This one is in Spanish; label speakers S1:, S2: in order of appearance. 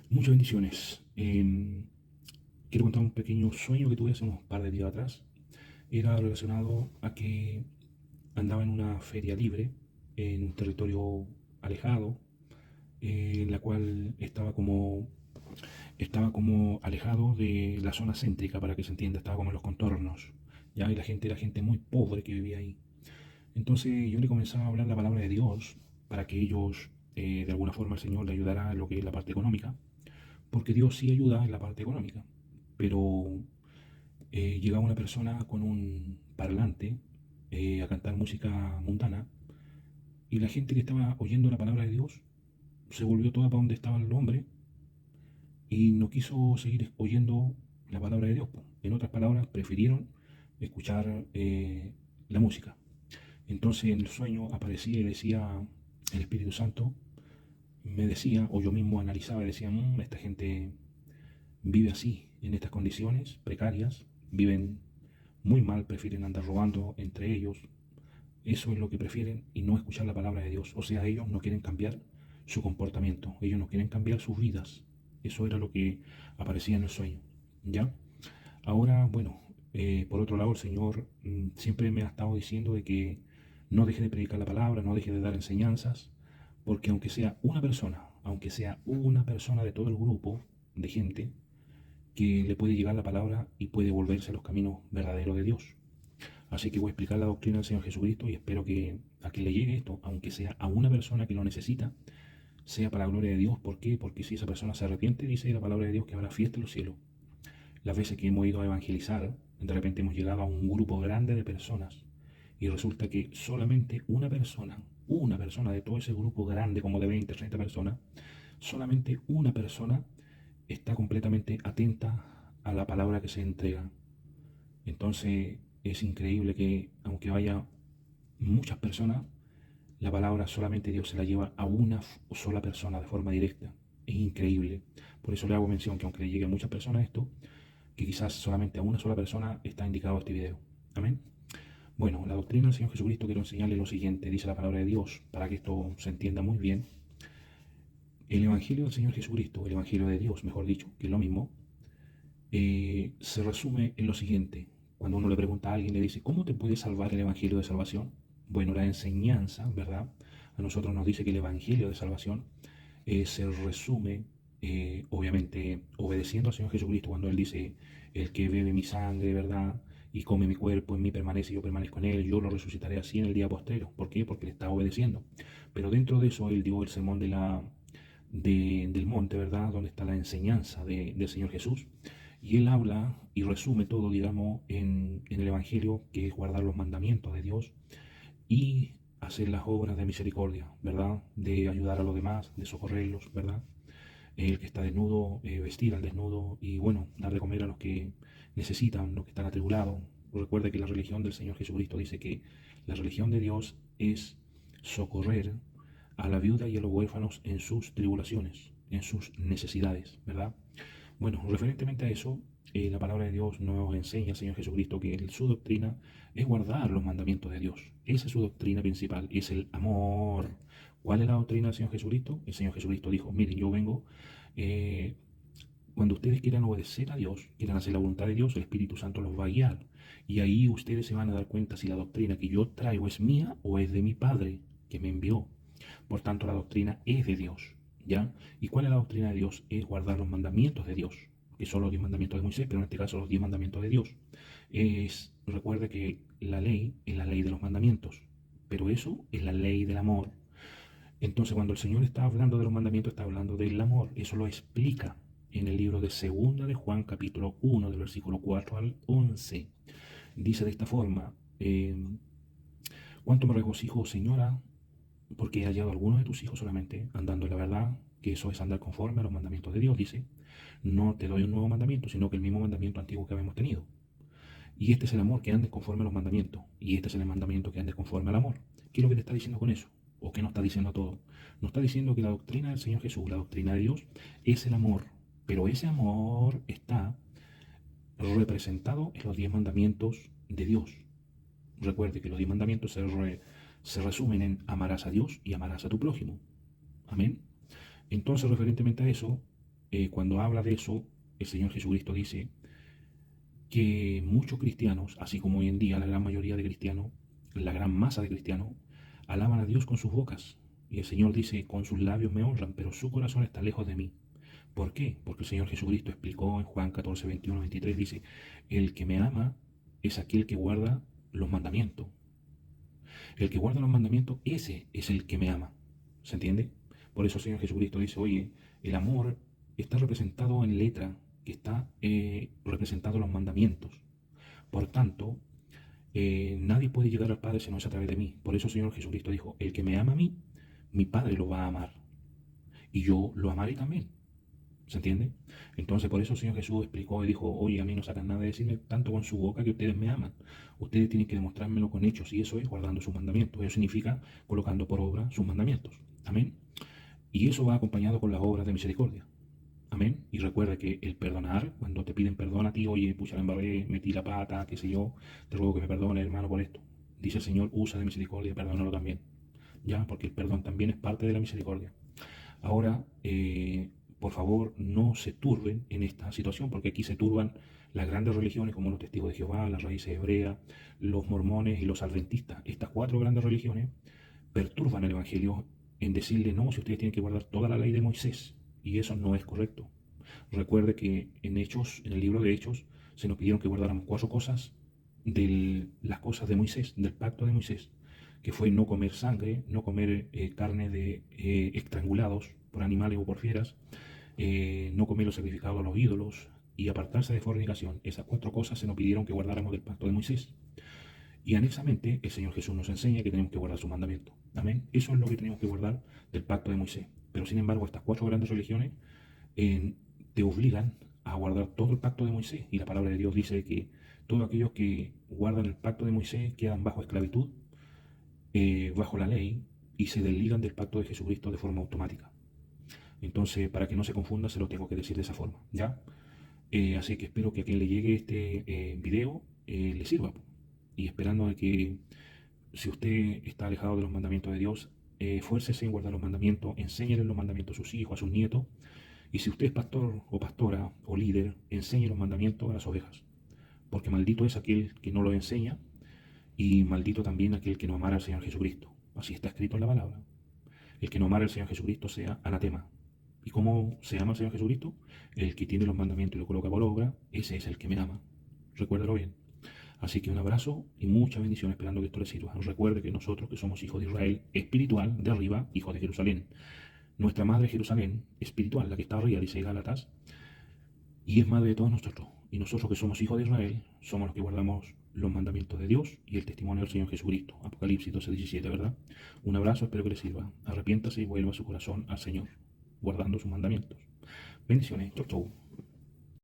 S1: Muchas bendiciones. Quiero contar un pequeño sueño que tuve hace unos par de días atrás. Era relacionado a que andaba en una feria libre, en un territorio alejado, en la cual estaba como alejado de la zona céntrica, para que se entienda, estaba como en los contornos. Ya, y la gente era gente muy pobre que vivía ahí. Entonces yo le comenzaba a hablar la palabra de Dios para que ellos, de alguna forma, el Señor le ayudara en lo que es la parte económica, porque Dios sí ayuda en la parte económica, pero llegaba una persona con un parlante a cantar música mundana, y la gente que estaba oyendo la palabra de Dios se volvió toda para donde estaba el hombre y no quiso seguir oyendo la palabra de Dios, po. En otras palabras, prefirieron escuchar la música. Entonces en el sueño aparecía y decía el Espíritu Santo, me decía, o yo mismo analizaba y decía: esta gente vive así, en estas condiciones precarias, viven muy mal, prefieren andar robando entre ellos. Eso es lo que prefieren, y no escuchar la palabra de Dios. O sea, ellos no quieren cambiar su comportamiento, ellos no quieren cambiar sus vidas. Eso era lo que aparecía en el sueño. ¿Ya? Ahora, bueno, por otro lado, el Señor siempre me ha estado diciendo de que no deje de predicar la palabra, no deje de dar enseñanzas, porque aunque sea una persona de todo el grupo de gente, que le puede llegar la palabra y puede volverse a los caminos verdaderos de Dios. Así que voy a explicar la doctrina del Señor Jesucristo, y espero que a quien le llegue esto, aunque sea a una persona que lo necesita, sea para la gloria de Dios. ¿Por qué? Porque si esa persona se arrepiente, dice la palabra de Dios que habrá fiesta en los cielos. Las veces que hemos ido a evangelizar, de repente hemos llegado a un grupo grande de personas, y resulta que solamente una persona de todo ese grupo grande, como de 20, 30 personas, solamente una persona está completamente atenta a la palabra que se entrega. Entonces es increíble que, aunque vaya muchas personas, la palabra solamente Dios se la lleva a una sola persona de forma directa. Es increíble. Por eso le hago mención que, aunque le llegue a muchas personas esto, que quizás solamente a una sola persona está indicado este video. Amén. Bueno, la doctrina del Señor Jesucristo, quiero enseñarle lo siguiente. Dice la palabra de Dios, para que esto se entienda muy bien. El Evangelio del Señor Jesucristo, el Evangelio de Dios, mejor dicho, que es lo mismo, se resume en lo siguiente. Cuando uno le pregunta a alguien, le dice: ¿cómo te puede salvar el Evangelio de salvación? Bueno, la enseñanza, ¿verdad? A nosotros nos dice que el Evangelio de salvación se resume, obviamente, obedeciendo al Señor Jesucristo, cuando Él dice: el que bebe mi sangre, ¿verdad?, y come mi cuerpo, en mí permanece y yo permanezco en Él, yo lo resucitaré así en el día postrero. ¿Por qué? Porque le está obedeciendo. Pero dentro de eso Él dio el sermón del monte, ¿verdad?, donde está la enseñanza del Señor Jesús. Y Él habla y resume todo, digamos, en el Evangelio, que es guardar los mandamientos de Dios y hacer las obras de misericordia, ¿verdad? De ayudar a los demás, de socorrerlos, ¿verdad? El que está desnudo, vestir al desnudo, y bueno, dar de comer a los que necesitan, los que están atribulados. Recuerde que la religión del Señor Jesucristo dice que la religión de Dios es socorrer a la viuda y a los huérfanos en sus tribulaciones, en sus necesidades, ¿verdad? Bueno, referentemente a eso, la palabra de Dios nos enseña el Señor Jesucristo que su doctrina es guardar los mandamientos de Dios. Esa es su doctrina principal, es el amor. ¿Cuál es la doctrina del Señor Jesucristo? El Señor Jesucristo dijo: miren, yo vengo, eh, cuando ustedes quieran obedecer a Dios, quieran hacer la voluntad de Dios, el Espíritu Santo los va a guiar. Y ahí ustedes se van a dar cuenta si la doctrina que yo traigo es mía o es de mi Padre, que me envió. Por tanto, la doctrina es de Dios, ¿ya? ¿Y cuál es la doctrina de Dios? Es guardar los mandamientos de Dios, que son los 10 mandamientos de Moisés, pero en este caso los 10 mandamientos de Dios. Recuerde que la ley es la ley de los mandamientos, pero eso es la ley del amor. Entonces, cuando el Señor está hablando de los mandamientos, está hablando del amor. Eso lo explica en el libro de Segunda de Juan, capítulo 1, del versículo 4 al 11. Dice de esta forma: cuánto me regocijo, Señora, porque he hallado a algunos de tus hijos solamente andando en la verdad, que eso es andar conforme a los mandamientos de Dios. Dice: no te doy un nuevo mandamiento, sino que el mismo mandamiento antiguo que habíamos tenido. Y este es el amor, que andes conforme a los mandamientos. Y este es el mandamiento, que andes conforme al amor. ¿Qué es lo que te está diciendo con eso? ¿O qué nos está diciendo todo? Nos está diciendo que la doctrina del Señor Jesús, la doctrina de Dios, es el amor. Pero ese amor está representado en los 10 mandamientos de Dios. Recuerde que los 10 mandamientos se resumen en: amarás a Dios y amarás a tu prójimo. Amén. Entonces, referentemente a eso, cuando habla de eso, el Señor Jesucristo dice que muchos cristianos, así como hoy en día la gran mayoría de cristianos, la gran masa de cristianos, alaban a Dios con sus bocas. Y el Señor dice, con sus labios me honran, pero su corazón está lejos de mí. ¿Por qué? Porque el Señor Jesucristo explicó en Juan 14, 21, 23, dice, el que me ama es aquel que guarda los mandamientos. El que guarda los mandamientos, ese es el que me ama. ¿Se entiende? Por eso el Señor Jesucristo dice, oye, el amor está representado en letra, que está representado en los mandamientos. Por tanto, nadie puede llegar al Padre si no es a través de mí. Por eso el Señor Jesucristo dijo, el que me ama a mí, mi Padre lo va a amar. Y yo lo amaré también. ¿Se entiende? Entonces por eso el Señor Jesús explicó y dijo, oye, a mí no sacan nada de decirme tanto con su boca que ustedes me aman. Ustedes tienen que demostrármelo con hechos y eso es guardando sus mandamientos. Eso significa colocando por obra sus mandamientos. Amén. Y eso va acompañado con las obras de misericordia. Amén. Y recuerda que el perdonar, cuando te piden perdón a ti, oye, pucha, la embarré, metí la pata, qué sé yo, te ruego que me perdone, hermano, por esto. Dice el Señor, usa de misericordia, perdónalo también. Ya, porque el perdón también es parte de la misericordia. Ahora, por favor, no se turben en esta situación, porque aquí se turban las grandes religiones como los testigos de Jehová, las raíces hebreas, los mormones y los adventistas. Estas cuatro grandes religiones perturban el Evangelio en decirle, no, si ustedes tienen que guardar toda la ley de Moisés, y eso no es correcto. Recuerde que en Hechos, en el libro de Hechos, se nos pidieron que guardáramos cuatro cosas de las cosas de Moisés, del pacto de Moisés, que fue no comer sangre, no comer carne de estrangulados por animales o por fieras, no comer los sacrificados a los ídolos y apartarse de fornicación. Esas cuatro cosas se nos pidieron que guardáramos del pacto de Moisés. Y anexamente, el Señor Jesús nos enseña que tenemos que guardar su mandamiento. Amén. Eso es lo que tenemos que guardar del pacto de Moisés. Pero sin embargo, estas cuatro grandes religiones te obligan a guardar todo el pacto de Moisés. Y la palabra de Dios dice que todos aquellos que guardan el pacto de Moisés quedan bajo esclavitud, bajo la ley, y se desligan del pacto de Jesucristo de forma automática. Entonces, para que no se confunda, se lo tengo que decir de esa forma, ¿ya? Así que espero que a quien le llegue este video le sirva. Y esperando de que si usted está alejado de los mandamientos de Dios, esfuércese en guardar los mandamientos, enséñele los mandamientos a sus hijos, a sus nietos. Y si usted es pastor o pastora o líder, enseñe los mandamientos a las ovejas. Porque maldito es aquel que no lo enseña y maldito también aquel que no amara al Señor Jesucristo. Así está escrito en la palabra. El que no amara al Señor Jesucristo sea anatema. ¿Y cómo se ama al Señor Jesucristo? El que tiene los mandamientos y lo coloca por obra, ese es el que me ama. Recuérdalo bien. Así que un abrazo y mucha bendición esperando que esto le sirva. Recuerde que nosotros, que somos hijos de Israel espiritual, de arriba, hijos de Jerusalén. Nuestra madre Jerusalén espiritual, la que está arriba, dice Gálatas, y es madre de todos nosotros. Y nosotros que somos hijos de Israel, somos los que guardamos los mandamientos de Dios y el testimonio del Señor Jesucristo. Apocalipsis 12:17, ¿verdad? Un abrazo, espero que le sirva. Arrepiéntase y vuelva su corazón al Señor, guardando sus mandamientos. Bendiciones. Chau, chau.